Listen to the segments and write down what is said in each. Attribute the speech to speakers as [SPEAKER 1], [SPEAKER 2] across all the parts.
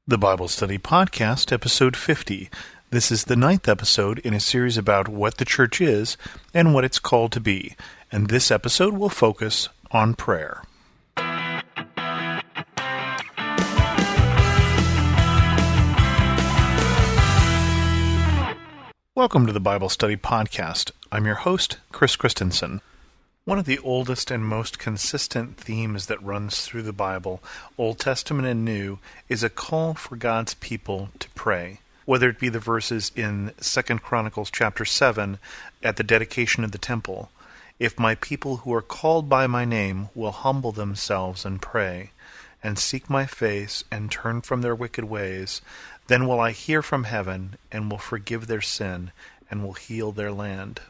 [SPEAKER 1] The Bible Study Podcast, Episode 50. This is the 9th episode in a series about what the church is and what it's called to be, and this episode will focus on prayer. Welcome to the Bible Study Podcast. I'm your host, Chris Christensen. One of the oldest and most consistent themes that runs through the Bible, Old Testament and New, is a call for God's people to pray. Whether it be the verses in 2 Chronicles chapter 7 at the dedication of the temple, "If my people who are called by my name will humble themselves and pray, and seek my face and turn from their wicked ways, then will I hear from heaven and will forgive their sin and will heal their land."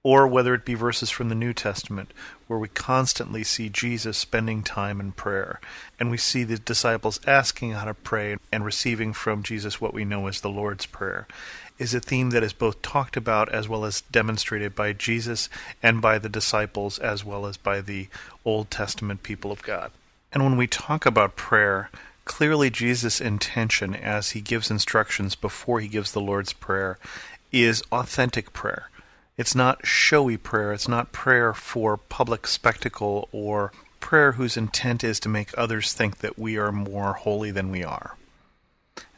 [SPEAKER 1] Or whether it be verses from the New Testament, where we constantly see Jesus spending time in prayer, and we see the disciples asking how to pray and receiving from Jesus what we know as the Lord's Prayer, is a theme that is both talked about as well as demonstrated by Jesus and by the disciples as well as by the Old Testament people of God. And when we talk about prayer, clearly Jesus' intention as he gives instructions before he gives the Lord's Prayer is authentic prayer. It's not showy prayer. It's not prayer for public spectacle or prayer whose intent is to make others think that we are more holy than we are.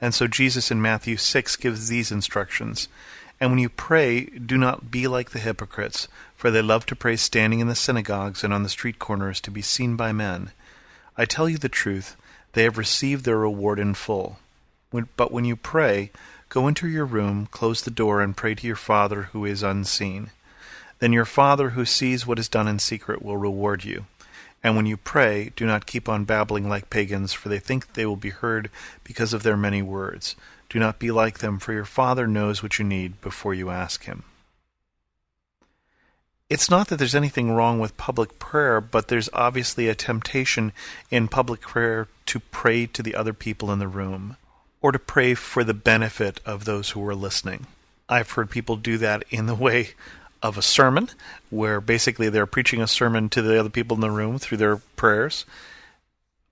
[SPEAKER 1] And so Jesus in Matthew 6 gives these instructions. "And when you pray, do not be like the hypocrites, for they love to pray standing in the synagogues and on the street corners to be seen by men. I tell you the truth, they have received their reward in full. But when you pray, go into your room, close the door, and pray to your Father who is unseen. Then your Father who sees what is done in secret will reward you. And when you pray, do not keep on babbling like pagans, for they think they will be heard because of their many words. Do not be like them, for your Father knows what you need before you ask him." It's not that there's anything wrong with public prayer, but there's obviously a temptation in public prayer to pray to the other people in the room, or to pray for the benefit of those who are listening. I've heard people do that in the way of a sermon, where basically they're preaching a sermon to the other people in the room through their prayers,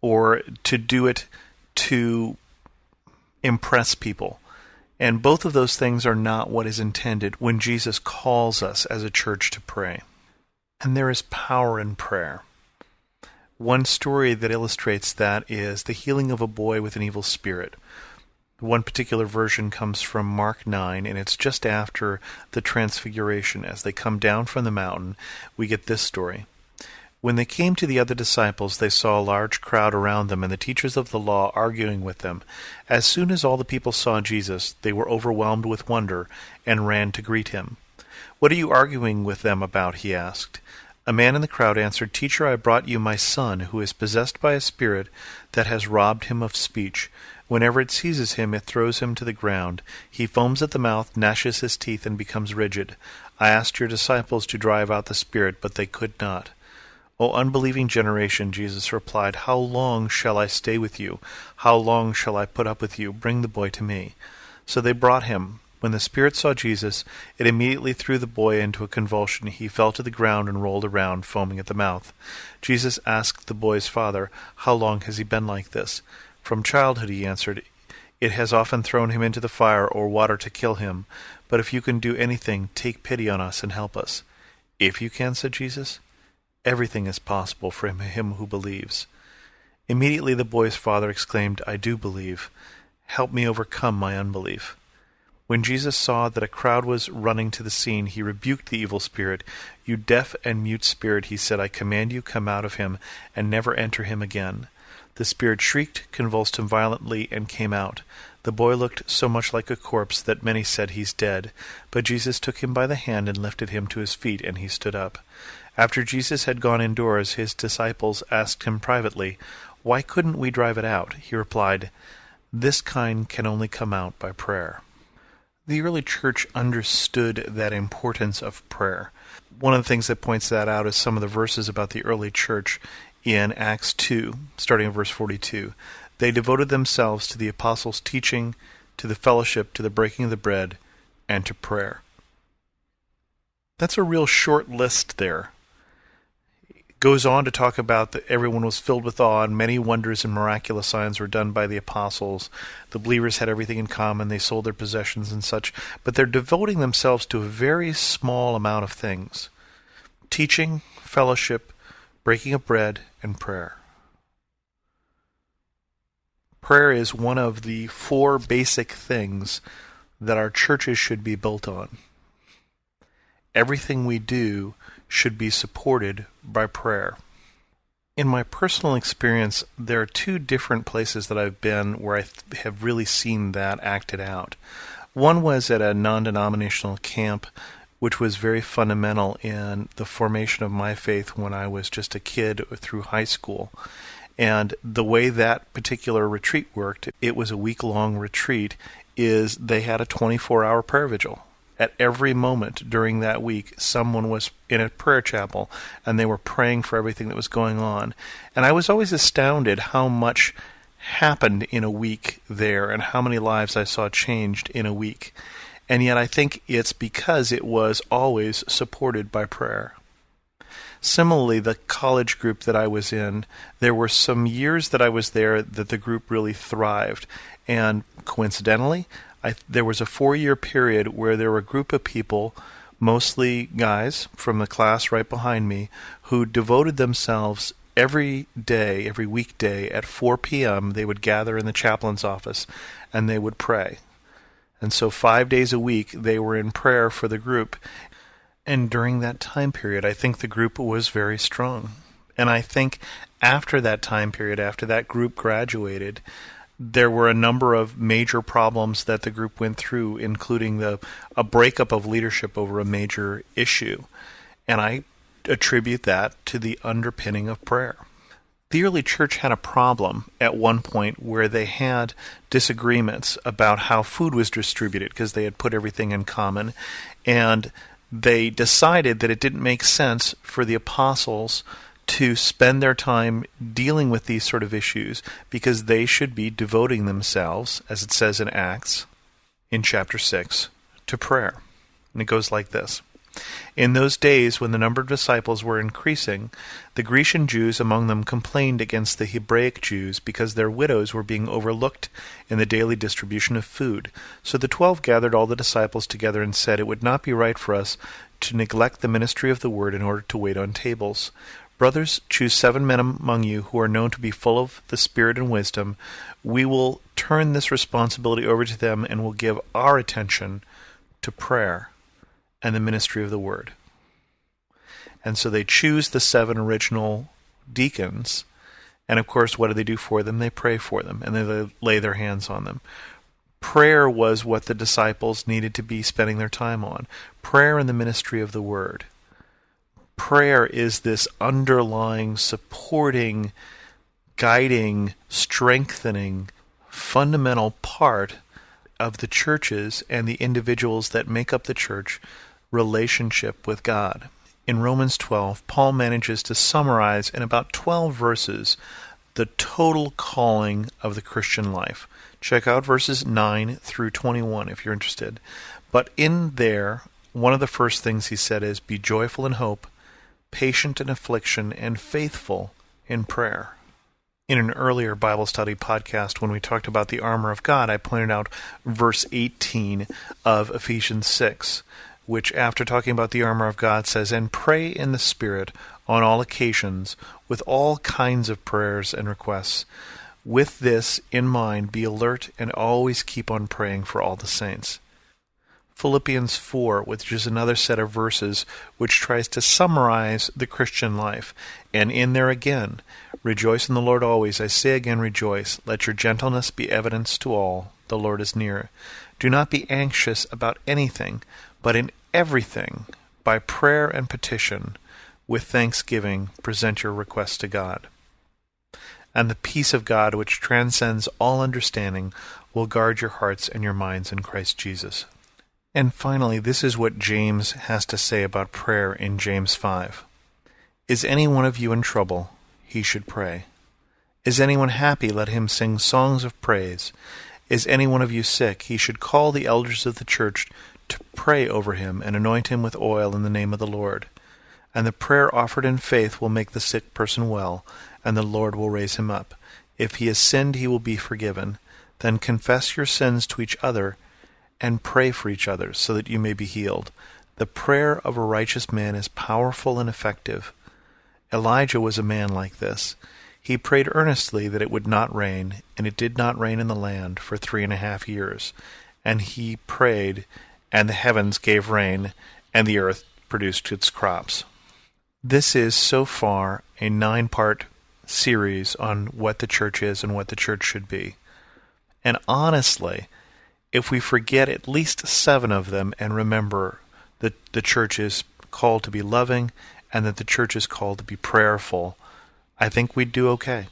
[SPEAKER 1] or to do it to impress people. And both of those things are not what is intended when Jesus calls us as a church to pray. And there is power in prayer. One story that illustrates that is the healing of a boy with an evil spirit. One particular version comes from Mark 9, and it's just after the Transfiguration. As they come down from the mountain, we get this story. "When they came to the other disciples, they saw a large crowd around them and the teachers of the law arguing with them. As soon as all the people saw Jesus, they were overwhelmed with wonder and ran to greet him. 'What are you arguing with them about?' he asked. A man in the crowd answered, 'Teacher, I brought you my son, who is possessed by a spirit that has robbed him of speech. Whenever it seizes him, it throws him to the ground. He foams at the mouth, gnashes his teeth, and becomes rigid. I asked your disciples to drive out the spirit, but they could not.' 'O unbelieving generation,' Jesus replied, 'how long shall I stay with you? How long shall I put up with you? Bring the boy to me.' So they brought him. When the spirit saw Jesus, it immediately threw the boy into a convulsion. He fell to the ground and rolled around, foaming at the mouth. Jesus asked the boy's father, 'How long has he been like this?' 'From childhood,' he answered. 'It has often thrown him into the fire or water to kill him. But if you can do anything, take pity on us and help us.' 'If you can,' said Jesus. 'Everything is possible for him who believes.' Immediately the boy's father exclaimed, 'I do believe. Help me overcome my unbelief.' When Jesus saw that a crowd was running to the scene, he rebuked the evil spirit. 'You deaf and mute spirit,' he said, 'I command you, come out of him and never enter him again.' The spirit shrieked, convulsed him violently, and came out. The boy looked so much like a corpse that many said, 'He's dead.' But Jesus took him by the hand and lifted him to his feet, and he stood up. After Jesus had gone indoors, his disciples asked him privately, 'Why couldn't we drive it out?' He replied, 'This kind can only come out by prayer.'" The early church understood that importance of prayer. One of the things that points that out is some of the verses about the early church in Acts 2, starting in verse 42. "They devoted themselves to the apostles' teaching, to the fellowship, to the breaking of the bread, and to prayer." That's a real short list there. Goes on to talk about that everyone was filled with awe, and many wonders and miraculous signs were done by the apostles. The believers had everything in common. They sold their possessions and such, but they're devoting themselves to a very small amount of things: teaching, fellowship, breaking of bread, and prayer. Prayer is one of the 4 basic things that our churches should be built on. Everything we do should be supported by prayer. In my personal experience, there are 2 different places that I've been where I have really seen that acted out. One was at a non-denominational camp, which was very fundamental in the formation of my faith when I was just a kid through high school. And the way that particular retreat worked, it was a week-long retreat, is they had a 24-hour prayer vigil. At every moment during that week, someone was in a prayer chapel, and they were praying for everything that was going on. And I was always astounded how much happened in a week there, and how many lives I saw changed in a week. And yet I think it's because it was always supported by prayer. Similarly, the college group that I was in, there were some years that I was there that the group really thrived. And coincidentally, there was a 4-year period where there were a group of people, mostly guys from the class right behind me, who devoted themselves every day, every weekday at 4 p.m. They would gather in the chaplain's office and they would pray. And so 5 days a week they were in prayer for the group. And during that time period, I think the group was very strong. And I think after that time period, after that group graduated, there were a number of major problems that the group went through, including a breakup of leadership over a major issue. And I attribute that to the underpinning of prayer. The early church had a problem at one point where they had disagreements about how food was distributed, because they had put everything in common. And they decided that it didn't make sense for the apostles to spend their time dealing with these sort of issues, because they should be devoting themselves, as it says in Acts, in chapter 6, to prayer. And it goes like this. In those days, when the number of disciples were increasing, the Grecian Jews among them complained against the Hebraic Jews because their widows were being overlooked in the daily distribution of food. So the 12 gathered all the disciples together and said, "It would not be right for us to neglect the ministry of the word in order to wait on tables. Brothers, choose 7 men among you who are known to be full of the Spirit and wisdom. We will turn this responsibility over to them and will give our attention to prayer and the ministry of the word." And so they choose the 7 original deacons, and of course, what do they do for them? They pray for them, and they lay their hands on them. Prayer was what the disciples needed to be spending their time on. Prayer and the ministry of the word. Prayer is this underlying, supporting, guiding, strengthening, fundamental part of the churches and the individuals that make up the church relationship with God. In Romans 12, Paul manages to summarize in about 12 verses the total calling of the Christian life. Check out verses 9 through 21 if you're interested. But in there, one of the first things he said is, "Be joyful in hope, patient in affliction, and faithful in prayer." In an earlier Bible study podcast, when we talked about the armor of God, I pointed out verse 18 of Ephesians 6, which, after talking about the armor of God, says, "And pray in the Spirit on all occasions, with all kinds of prayers and requests. With this in mind, be alert and always keep on praying for all the saints." Philippians 4, which is another set of verses which tries to summarize the Christian life. And in there again, "Rejoice in the Lord always. I say again, rejoice. Let your gentleness be evidence to all. The Lord is near. Do not be anxious about anything, but in everything, by prayer and petition, with thanksgiving, present your requests to God. And the peace of God, which transcends all understanding, will guard your hearts and your minds in Christ Jesus." And finally, this is what James has to say about prayer in James 5. "Is any one of you in trouble? He should pray. Is anyone happy? Let him sing songs of praise. Is any one of you sick? He should call the elders of the church to pray over him and anoint him with oil in the name of the Lord. and the prayer offered in faith will make the sick person well, and the Lord will raise him up. If he has sinned, he will be forgiven. Then confess your sins to each other and pray for each other so that you may be healed. The prayer of a righteous man is powerful and effective. Elijah was a man like this. He prayed earnestly that it would not rain, and it did not rain in the land for 3.5 years. And he prayed, and the heavens gave rain, and the earth produced its crops. This is, so far, a 9-part series on what the church is and what the church should be. And honestly, if we forget at least 7 of them and remember that the church is called to be loving and that the church is called to be prayerful, I think we'd do okay.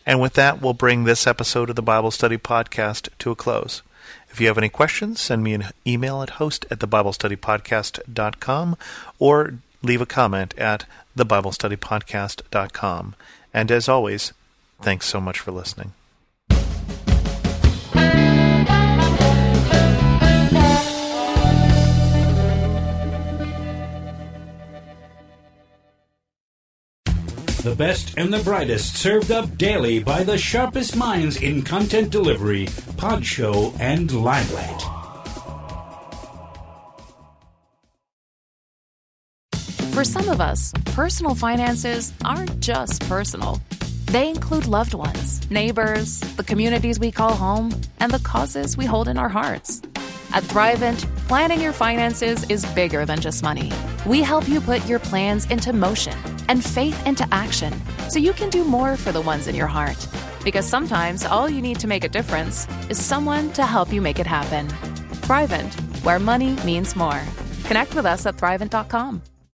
[SPEAKER 1] And with that, we'll bring this episode of the Bible Study Podcast to a close. If you have any questions, send me an email at host@thebiblestudypodcast.com or leave a comment at thebiblestudypodcast.com. And as always, thanks so much for listening.
[SPEAKER 2] The best and the brightest served up daily by the sharpest minds in content delivery, pod show, and limelight.
[SPEAKER 3] For some of us, personal finances aren't just personal. They include loved ones, neighbors, the communities we call home, and the causes we hold in our hearts. At Thrivent, planning your finances is bigger than just money. We help you put your plans into motion and faith into action so you can do more for the ones in your heart. Because sometimes all you need to make a difference is someone to help you make it happen. Thrivent, where money means more. Connect with us at Thrivent.com.